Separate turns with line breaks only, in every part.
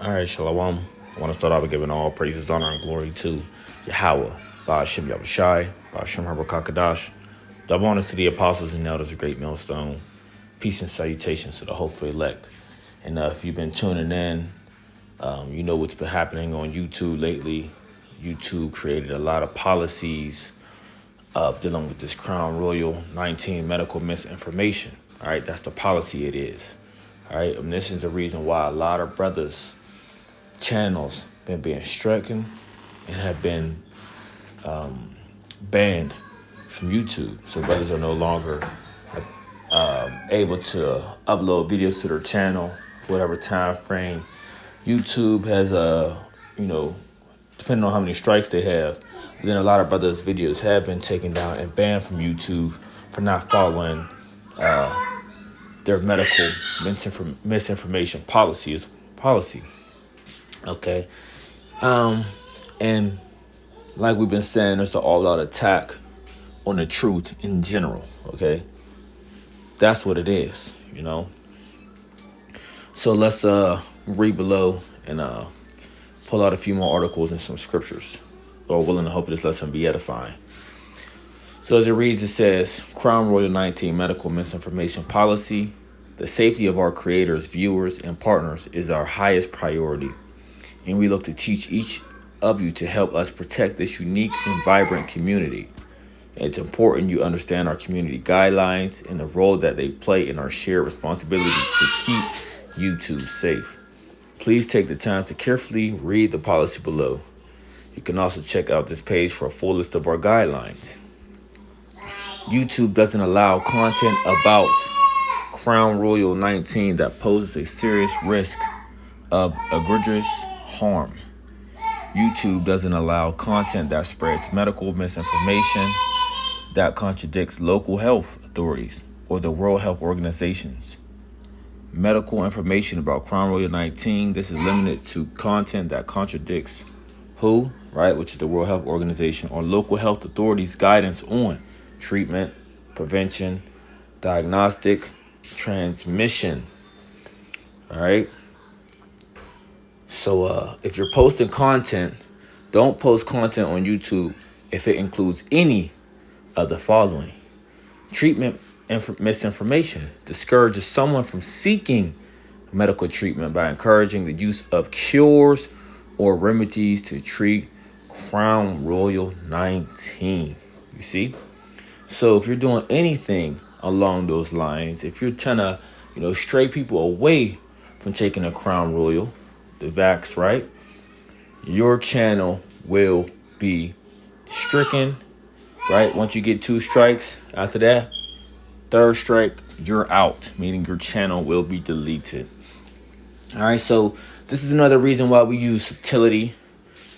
All right, Shalom. I want to start off with giving all praises, honor, and glory to Yahweh, Ba'ashem Yahushai, Ba'ashem Habakakadash. Double honors to the apostles and elders of Great Millstone. Peace and salutations to the hopeful elect. And if you've been tuning in, you know what's been happening on YouTube lately. YouTube created a lot of policies of dealing with this Crown Royal 19 medical misinformation. All right, that's the policy it is. All right, and this is the reason why a lot of brothers' channels been being stricken and have been banned from YouTube. So brothers are no longer able to upload videos to their channel for whatever time frame. YouTube has depending on how many strikes they have, then a lot of brothers' videos have been taken down and banned from YouTube for not following their medical misinformation policy. Okay. And like we've been saying, there's an all-out attack on the truth in general. Okay. That's what it is, you know. So let's read below and pull out a few more articles and some scriptures. Lord willing, to hope this lesson be edifying. So as it reads, it says, Crown Royal 19 Medical Misinformation Policy. The safety of our creators, viewers, and partners is our highest priority. And we look to teach each of you to help us protect this unique and vibrant community. And it's important you understand our community guidelines and the role that they play in our shared responsibility to keep YouTube safe. Please take the time to carefully read the policy below. You can also check out this page for a full list of our guidelines. YouTube doesn't allow content about Crown Royal 19 that poses a serious risk of egregious harm. YouTube doesn't allow content that spreads medical misinformation that contradicts local health authorities or the World Health Organization's medical information about Crown Royal 19. This is limited to content that contradicts WHO, right, which is the World Health Organization, or local health authorities' guidance on treatment, prevention, diagnostic, transmission. All right. So if you're posting content, don't post content on YouTube if it includes any of the following: treatment misinformation, discourages someone from seeking medical treatment by encouraging the use of cures or remedies to treat Crown Royal 19. You see? So if you're doing anything along those lines, if you're trying to, stray people away from taking a Crown Royal, the vax, right, your channel will be stricken, right? Once you get 2 strikes, after that, 3rd strike, you're out, meaning your channel will be deleted. All right, so this is another reason why we use subtlety,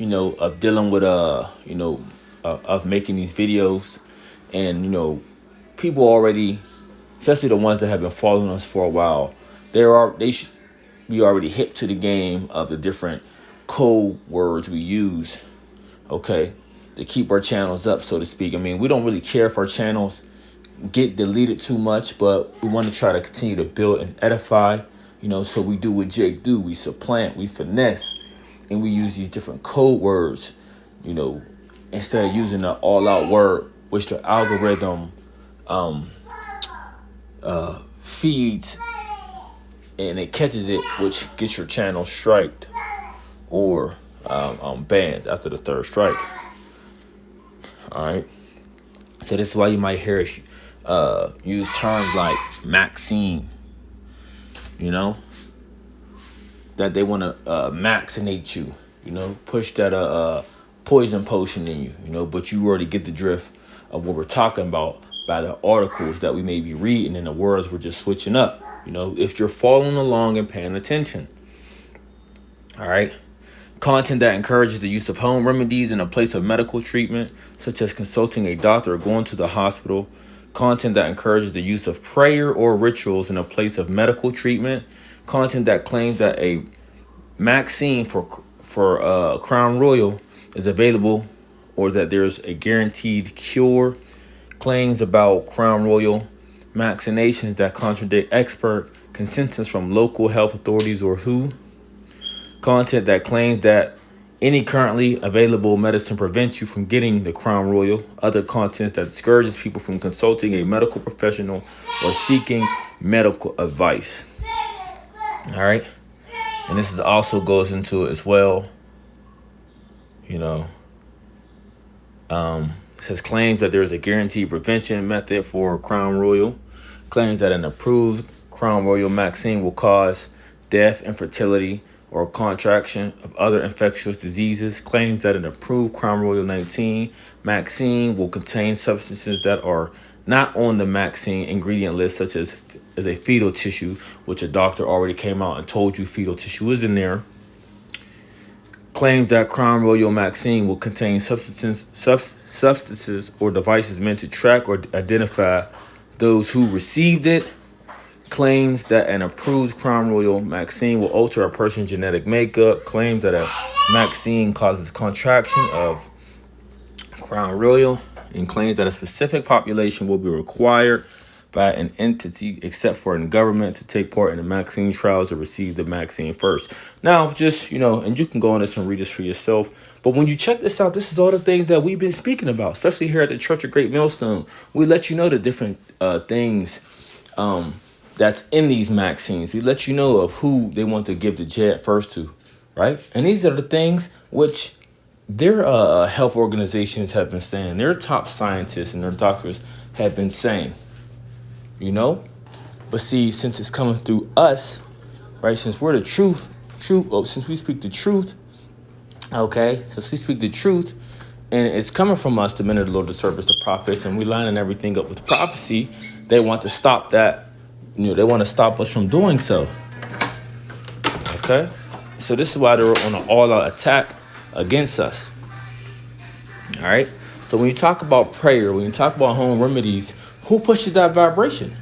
of dealing with, of making these videos. And, people already, especially the ones that have been following us for a while, they should be already hip to the game of the different code words we use, okay, to keep our channels up, so to speak. I mean, we don't really care if our channels get deleted too much, but we want to try to continue to build and edify, so we do what Jake do. We supplant, we finesse, and we use these different code words, instead of using the all-out word, which the algorithm feeds and it catches it, which gets your channel striked or banned after the 3rd strike. All right. So this is why you might hear us use terms like vaccine, that they want to vaccinate you, push that poison potion in you, but you already get the drift of what we're talking about by the articles that we may be reading and the words we're just switching up, if you're following along and paying attention. All right. Content that encourages the use of home remedies in a place of medical treatment, such as consulting a doctor or going to the hospital. Content that encourages the use of prayer or rituals in a place of medical treatment. Content that claims that a vaccine for Crown Royal is available or that there's a guaranteed cure. Claims about Crown Royal vaccinations that contradict expert consensus from local health authorities or WHO. Content that claims that any currently available medicine prevents you from getting the Crown Royal. Other contents that discourages people from consulting a medical professional or seeking medical advice. All right. And this is also goes into it as well. It says claims that there is a guaranteed prevention method for Crown Royal. Claims that an approved Crown Royal vaccine will cause death, infertility, or contraction of other infectious diseases. Claims that an approved Crown Royal 19 vaccine will contain substances that are not on the vaccine ingredient list, such as a fetal tissue, which a doctor already came out and told you fetal tissue is in there. Claims that Crown Royal vaccine will contain substances or devices meant to track or identify those who received it. Claims that an approved Crown Royal vaccine will alter a person's genetic makeup. Claims that a vaccine causes contraction of Crown Royal, and claims that a specific population will be required by an entity except for in government to take part in the vaccine trials or receive the vaccine first. Now, just, and you can go on this and read this for yourself. But when you check this out, this is all the things that we've been speaking about, especially here at the Church of Great Millstone. We let you know the different things that's in these vaccines. We let you know of who they want to give the jab first to, right? And these are the things which their health organizations have been saying. Their top scientists and their doctors have been saying. But see, since it's coming through us, right? Since we're the truth, since we speak the truth, okay? Since we speak the truth, and it's coming from us, the men of the Lord, the servants, the prophets, and we lining everything up with prophecy, they want to stop that. They want to stop us from doing so. Okay? So this is why they're on an all-out attack against us. All right? So when you talk about prayer, when you talk about home remedies, who pushes that vibration?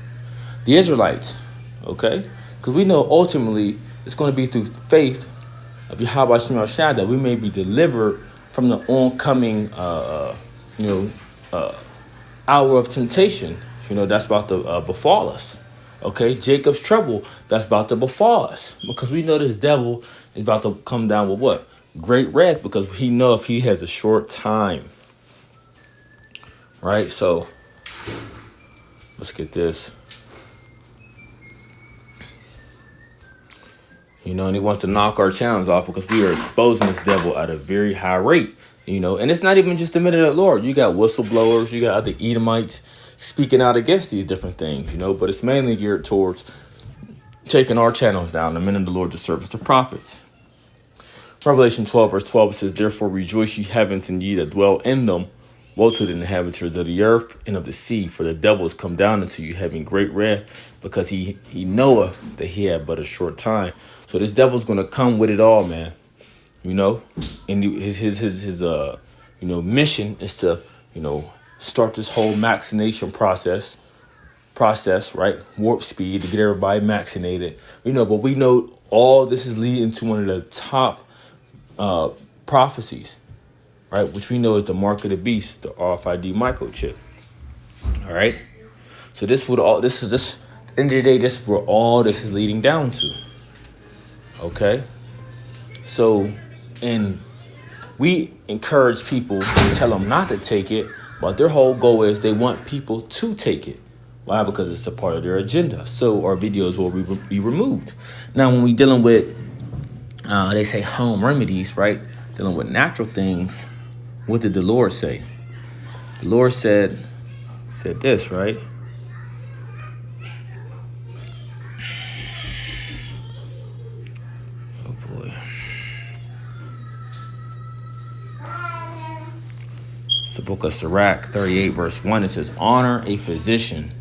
The Israelites, okay? Because we know ultimately it's going to be through faith of Yahweh Shem Shad that we may be delivered from the oncoming, hour of temptation, that's about to befall us. Okay, Jacob's trouble that's about to befall us, because we know this devil is about to come down with what? Great wrath, because he know if he has a short time. Right, so let's get this. And he wants to knock our channels off because we are exposing this devil at a very high rate. And it's not even just the men of the Lord. You got whistleblowers, you got other Edomites speaking out against these different things, but it's mainly geared towards taking our channels down, the men of the Lord, the servants, the prophets. Revelation 12, verse 12 says, "Therefore rejoice, ye heavens, and ye that dwell in them. Woe to the inhabitants of the earth and of the sea, for the devil is come down unto you, having great wrath, because he knoweth that he had but a short time." So this devil's gonna come with it all, man. And his mission is to start this whole vaccination process, right? Warp speed to get everybody vaccinated. But we know all this is leading to one of the top prophecies, right? Which we know is the mark of the beast, the RFID microchip. All right. So at the end of the day, this is where all this is leading down to. Okay. So, and we encourage people to tell them not to take it, but their whole goal is they want people to take it. Why? Because it's a part of their agenda. So our videos will be removed. Now, when we dealing with, they say home remedies, right? Dealing with natural things. What did the Lord say? The Lord said this, right? Oh boy. It's the book of Sirach 38, verse 1. It says, honor a physician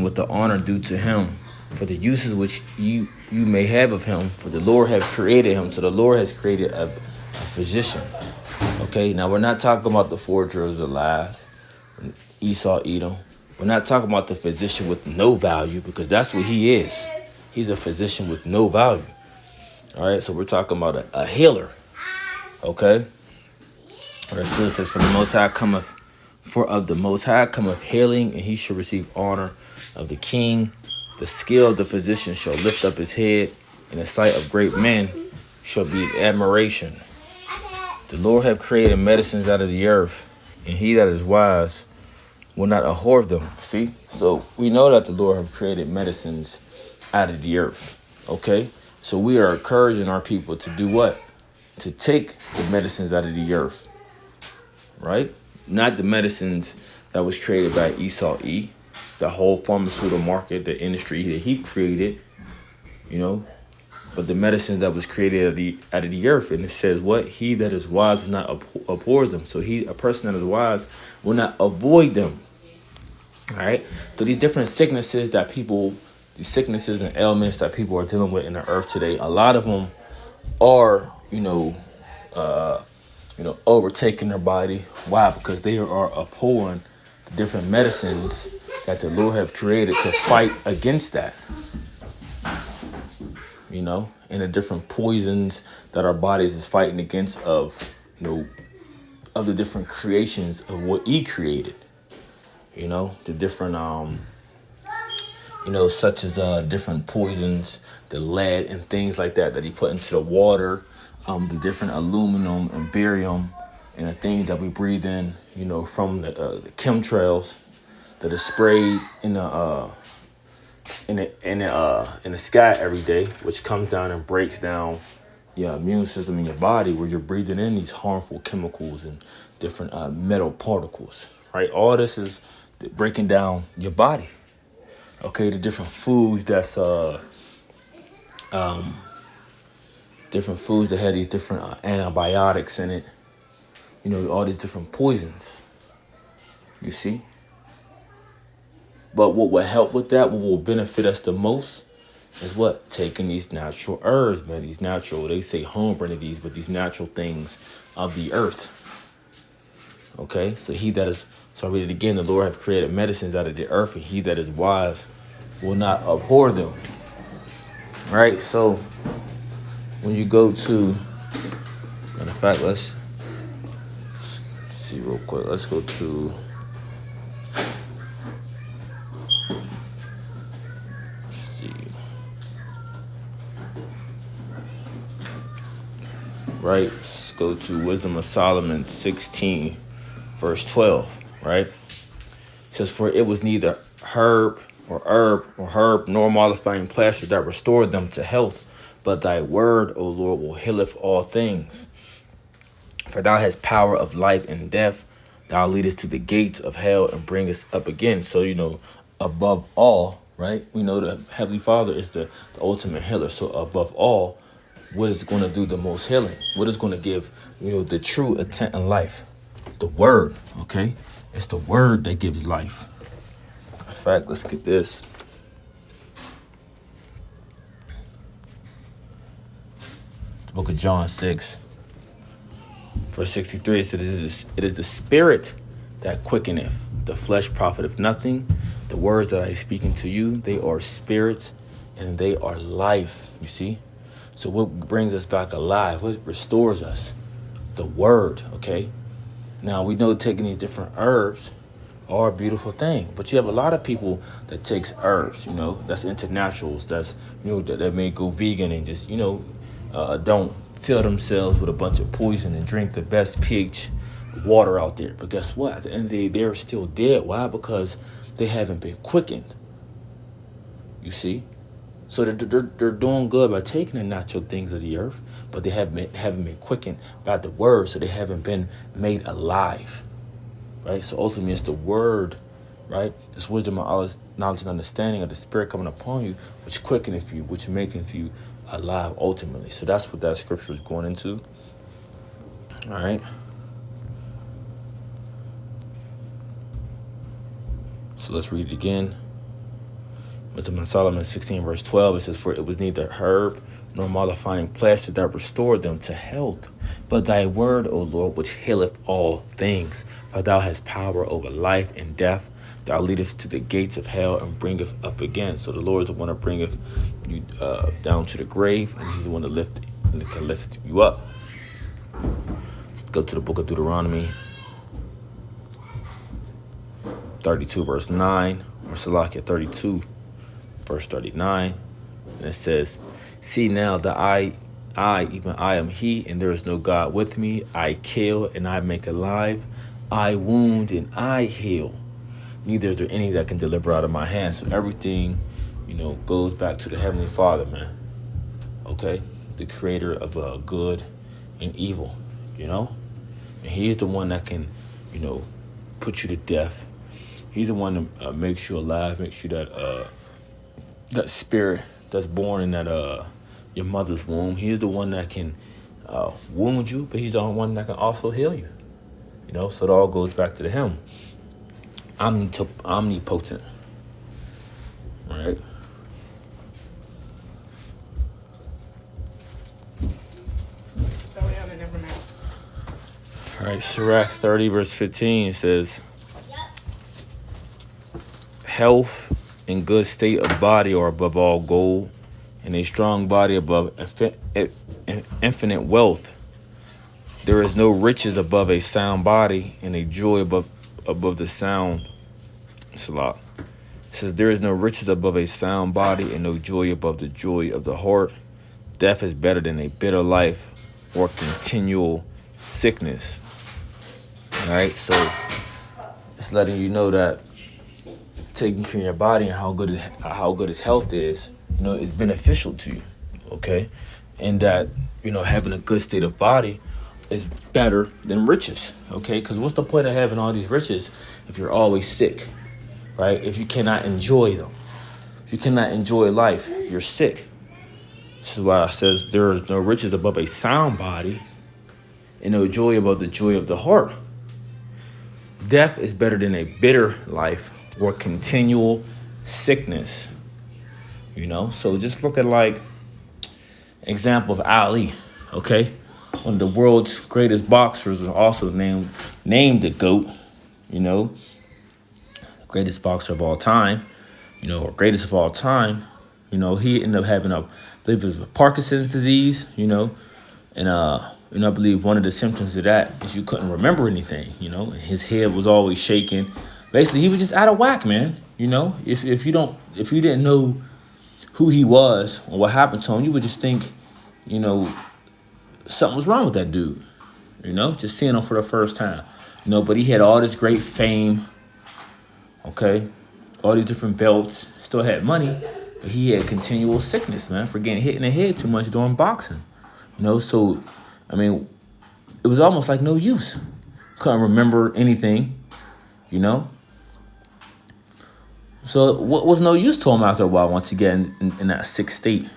with the honor due to him, for the uses which you may have of him, for the Lord has created him. So the Lord has created a physician. Okay, now we're not talking about the forgers of lies, Esau, Edom. We're not talking about the physician with no value, because that's what he is. He's a physician with no value. All right, so we're talking about a healer. Okay. Verse 2 says, of the Most High cometh healing, and he shall receive honor of the king. The skill of the physician shall lift up his head. In the sight of great men shall be admiration. The Lord hath created medicines out of the earth, and he that is wise will not abhor them. See? So we know that the Lord have created medicines out of the earth. Okay? So we are encouraging our people to do what? To take the medicines out of the earth. Right? Not the medicines that was created by Esau E. The whole pharmaceutical market, the industry that he created, but the medicine that was created out of the earth. And it says what? He that is wise will not abhor them. So a person that is wise will not avoid them. All right. So these different sicknesses these sicknesses and ailments that people are dealing with in the earth today, a lot of them are, overtaking their body. Why? Because they are abhorring the different medicines that the Lord have created to fight against that. And the different poisons that our bodies is fighting against of the different creations of what he created. The different, such as different poisons, the lead and things like that he put into the water, the different aluminum and barium and the things that we breathe in, from the chemtrails that are sprayed in the sky every day, which comes down and breaks down your immune system in your body, where you're breathing in these harmful chemicals and different metal particles, right? All this is breaking down your body. Okay, the different foods different foods that have these different antibiotics in it, all these different poisons, you see? But what will help with that, what will benefit us the most, is what? Taking these natural herbs, man. These natural, they say home remedies, but these natural things of the earth. Okay, so so I read it again. The Lord have created medicines out of the earth, and he that is wise will not abhor them. Right? So when you go to, matter of fact, let's see real quick. Let's go to, right? Let's go to Wisdom of Solomon 16, verse 12, right? It says, for it was neither herb, nor mollifying plaster that restored them to health, but thy word, O Lord, will healeth all things. For thou hast power of life and death. Thou leadest to the gates of hell and bringest up again. So, above all, right? We know the Heavenly Father is the ultimate healer. So above all, what is going to do the most healing? What is going to give, the true intent in life? The word, okay? It's the word that gives life. In fact, let's get this. The book of John 6, verse 63, it says, it is the spirit that quickeneth, the flesh profiteth nothing. The words that I speak unto you, they are spirits and they are life, you see? So what brings us back alive? What restores us? The word, okay? Now, we know taking these different herbs are a beautiful thing, but you have a lot of people that takes herbs, that's into naturals, that's, that may go vegan and just, don't fill themselves with a bunch of poison and drink the best pH water out there. But guess what? At the end of the day, they're still dead. Why? Because they haven't been quickened. You see? So they're doing good by taking the natural things of the earth, but they haven't been quickened by the word, so they haven't been made alive, right? So ultimately, it's the word, right? It's wisdom, knowledge, and understanding of the Spirit coming upon you, which quickeneth you, which maketh you alive ultimately. So that's what that scripture is going into. All right. So let's read it again. Wisdom of Solomon 16, verse 12, it says, for it was neither herb nor mollifying plaster that restored them to health, but thy word, O Lord, which healeth all things. For thou hast power over life and death. Thou leadest to the gates of hell and bringeth up again. So the Lord is the one that bringeth you down to the grave, and he's the one that can lift you up. Let's go to the book of Deuteronomy 32, verse 9, or Salakia 32. Verse 39, and And it says, see now that even I am he, and there is no God with me. I kill and I make alive. I wound and I heal. Neither is there any that can deliver out of my hand. So everything, goes back to the Heavenly Father, man. Okay? The creator of good and evil, And he's the one that can, put you to death. He's the one that makes you alive, makes you that spirit that's born in that your mother's womb. He's the one that can wound you, but he's the one that can also heal you. So it all goes back to him. Omnipotent. All right. All right, Sirach 30 verse 15 says, health and good state of body are above all gold, and a strong body above infinite wealth. There is no riches above a sound body, and a joy above the sound. Salah. It says, there is no riches above a sound body, and no joy above the joy of the heart. Death is better than a bitter life or continual sickness. All right, so it's letting you know that taking care of your body and how good its health is, is beneficial to you. Okay, and that having a good state of body is better than riches. Okay, because what's the point of having all these riches if you're always sick, right? If you cannot enjoy them, if you cannot enjoy life, you're sick. This is why it says there is no riches above a sound body, and no joy above the joy of the heart. Death is better than a bitter life or continual sickness. So just look at example of Ali. Okay, one of the world's greatest boxers, was also named the GOAT. Greatest boxer of all time. Or greatest of all time. He ended up having I believe it was Parkinson's disease. And I believe one of the symptoms of that is you couldn't remember anything, and his head was always shaking. Basically, he was just out of whack, man. If you didn't know who he was or what happened to him, you would just think, something was wrong with that dude. Just seeing him for the first time. But he had all this great fame, okay, all these different belts, still had money, but he had continual sickness, man, for getting hit in the head too much during boxing. So, it was almost like no use. Couldn't remember anything, So what was no use to him after a while once he got in that sick state,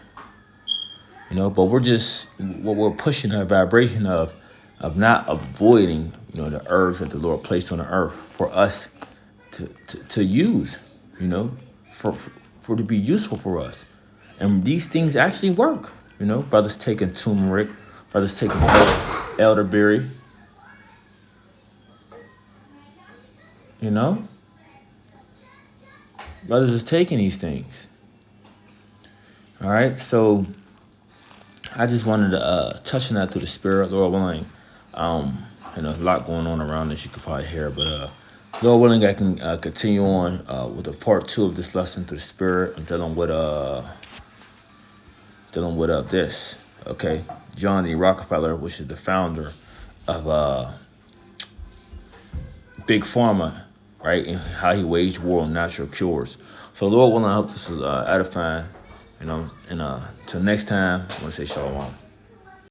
But we're pushing a vibration of not avoiding, the herbs that the Lord placed on the earth for us to use, for to be useful for us. And these things actually work. Brothers taking turmeric, brothers taking elderberry. Brothers is taking these things. All right, so I just wanted to touch on that through the spirit, Lord willing. A lot going on around this, you could probably hear, but Lord willing, I can continue on with a part 2 of this lesson through the spirit. I'm dealing with this. Okay, John D. Rockefeller, which is the founder of Big Pharma, right, and how he waged war on natural cures. So Lord willing, I hope this is edifying. And till next time, I want to say shalom.